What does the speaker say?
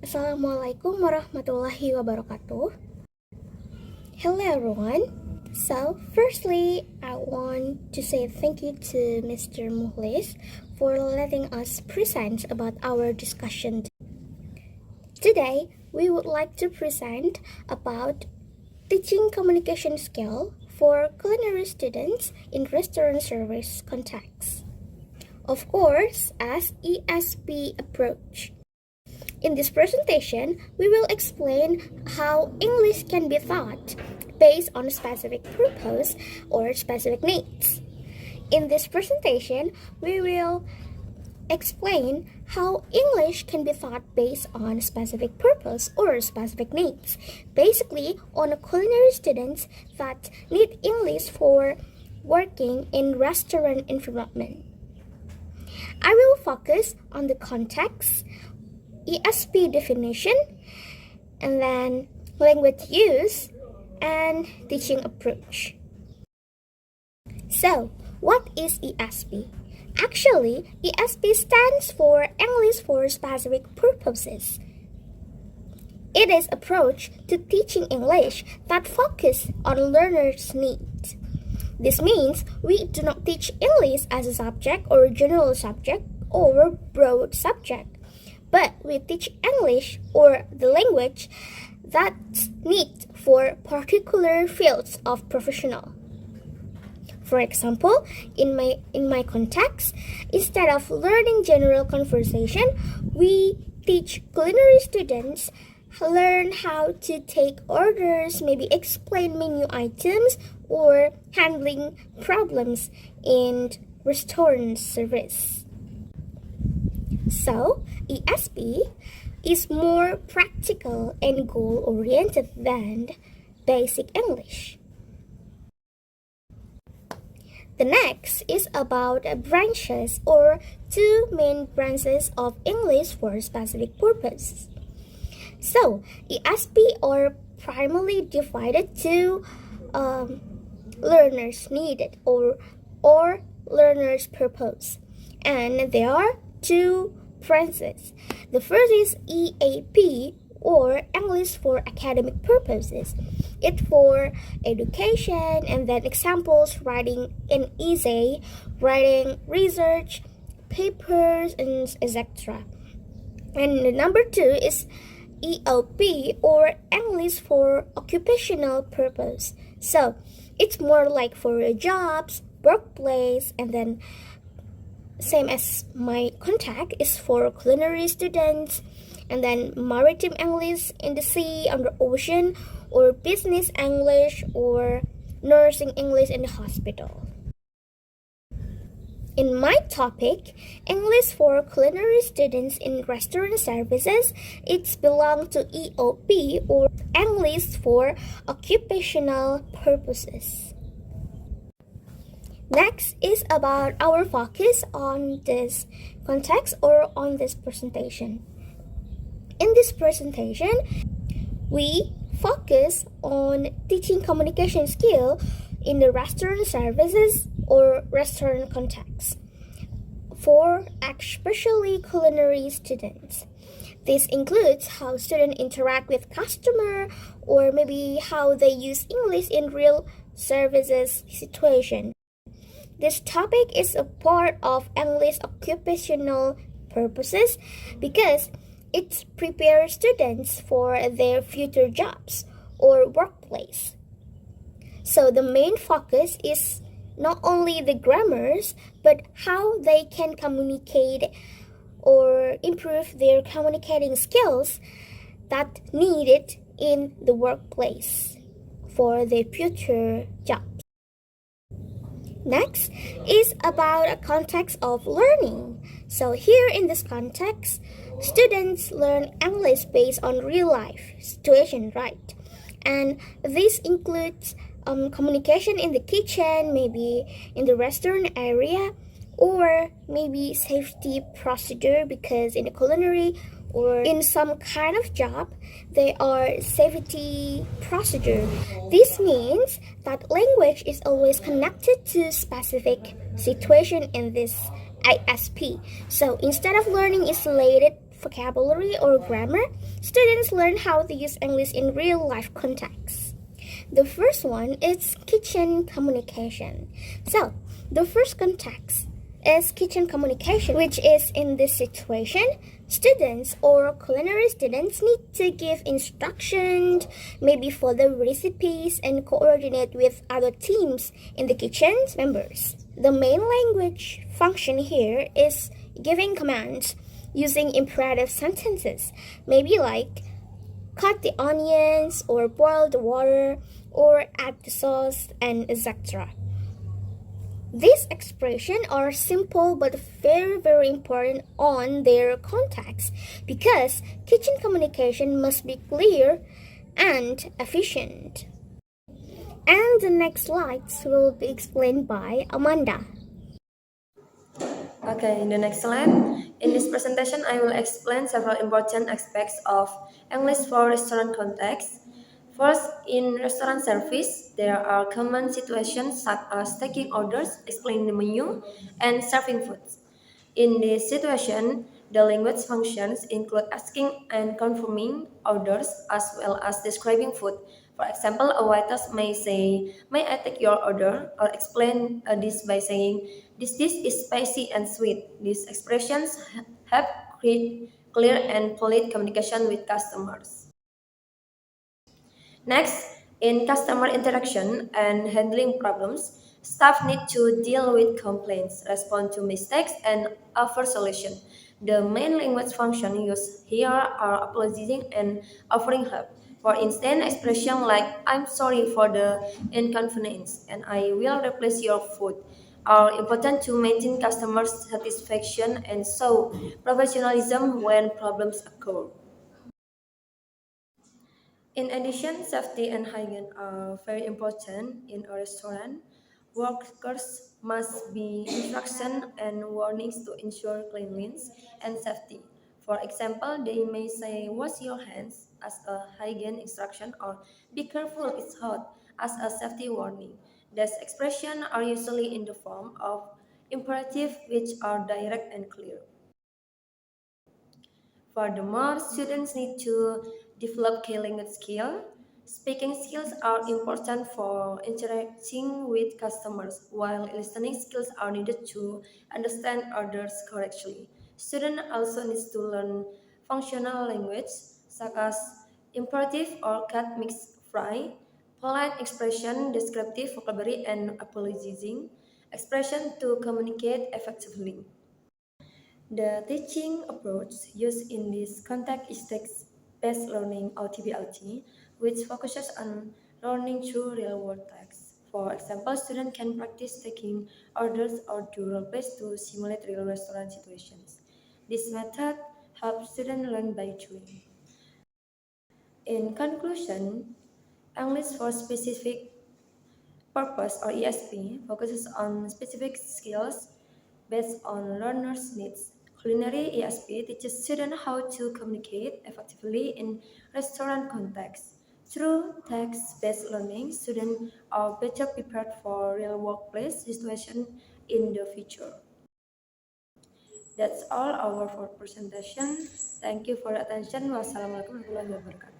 Assalamualaikum warahmatullahi wabarakatuh. Hello everyone. So, firstly, I want to say thank you to Mr. Muhlis for letting us present about our discussion. Today, we would like to present about teaching communication skill for culinary students in restaurant service context. Of course, as ESP approach. In this presentation, we will explain how English can be taught based on specific purpose or specific needs. In this presentation, we will explain how English can be taught based on specific purpose or specific needs, basically on culinary students that need English for working in restaurant environment. I will focus on the context, ESP definition, and then language use and teaching approach. So, what is ESP? Actually, ESP stands for English for Specific Purposes. It is approach to teaching English that focus on learners' needs. This means we do not teach English as a subject or general subject or broad subject, but we teach English or the language that's needed for particular fields of professional. For example, in my context, instead of learning general conversation, we teach culinary students learn how to take orders, maybe explain menu items, or handling problems in restaurant service. So, ESP is more practical and goal-oriented than basic English. The next is about branches or two main branches of English for specific purposes. So, ESP are primarily divided to learners needed or learners purpose, and there are two branches. The first is EAP or English for academic purposes. It's for education, and then examples writing an essay, writing research papers, and etc. And the number two is EOP or English for occupational purpose. So it's more like for jobs, workplace, and then same as my contact is for culinary students, and then maritime English in the sea, on the ocean, or business English, or nursing English in the hospital. In my topic, English for culinary students in restaurant services, it belongs to EOP or English for occupational purposes. Next is about our focus on this context or on this presentation. In this presentation, we focus on teaching communication skill in the restaurant services or restaurant context for especially culinary students. This includes how students interact with customer, or maybe how they use English in real services situation. This topic is a part of English occupational purposes because it prepares students for their future jobs or workplace. So the main focus is not only the grammars, but how they can communicate or improve their communicating skills that needed in the workplace for their future jobs. Next is about a context of learning. So here in this context, students learn English based on real life situation, right? And this includes communication in the kitchen, maybe in the restaurant area, or maybe safety procedure, because in the culinary or in some kind of job, they are safety procedure. This means that language is always connected to specific situation in this ISP. So instead of learning isolated vocabulary or grammar, students learn how to use English in real life contexts. The first one is kitchen communication. So, the first context is kitchen communication, which is in this situation, students or culinary students need to give instructions, maybe follow recipes, and coordinate with other teams in the kitchen's members. The main language function here is giving commands using imperative sentences, maybe like cut the onions or boil the water or add the sauce and etc. These expressions are simple but very important on their context because kitchen communication must be clear and efficient. And the next slides will be explained by Amanda. Okay, in the next slide. In this presentation, I will explain several important aspects of English for restaurant context. First, in restaurant service, there are common situations such as taking orders, explaining the menu, and serving food. In this situation, the language functions include asking and confirming orders as well as describing food. For example, a waiter may say, "May I take your order?" or explain a dish by saying, "This dish is spicy and sweet." These expressions help create clear and polite communication with customers. Next, in customer interaction and handling problems, staff need to deal with complaints, respond to mistakes, and offer solution. The main language function used here are apologizing and offering help. For instance, expression like "I'm sorry for the inconvenience" and "I will replace your food" are important to maintain customer satisfaction and show professionalism when problems occur. In addition, safety and hygiene are very important in a restaurant. Workers must be instruction and warnings to ensure cleanliness and safety. For example, they may say, "Wash your hands" as a hygiene instruction or "Be careful, it's hot" as a safety warning. These expressions are usually in the form of imperative which are direct and clear. Furthermore, students need to develop key language skills. Speaking skills are important for interacting with customers, while listening skills are needed to understand others correctly. Students also need to learn functional language, such as imperative or cut mix fry, polite expression, descriptive vocabulary, and apologizing expression to communicate effectively. The teaching approach used in this context is text-based learning or TBLT, which focuses on learning through real-world text. For example, students can practice taking orders or do role-plays to simulate real restaurant situations. This method helps students learn by doing. In conclusion, English for specific purpose or ESP focuses on specific skills based on learners' needs. Culinary ESP teaches students how to communicate effectively in restaurant contexts. Through text-based learning, students are better prepared for real workplace situations in the future. That's all our for presentation. Thank you for your attention. Wassalamualaikum warahmatullahi wabarakatuh.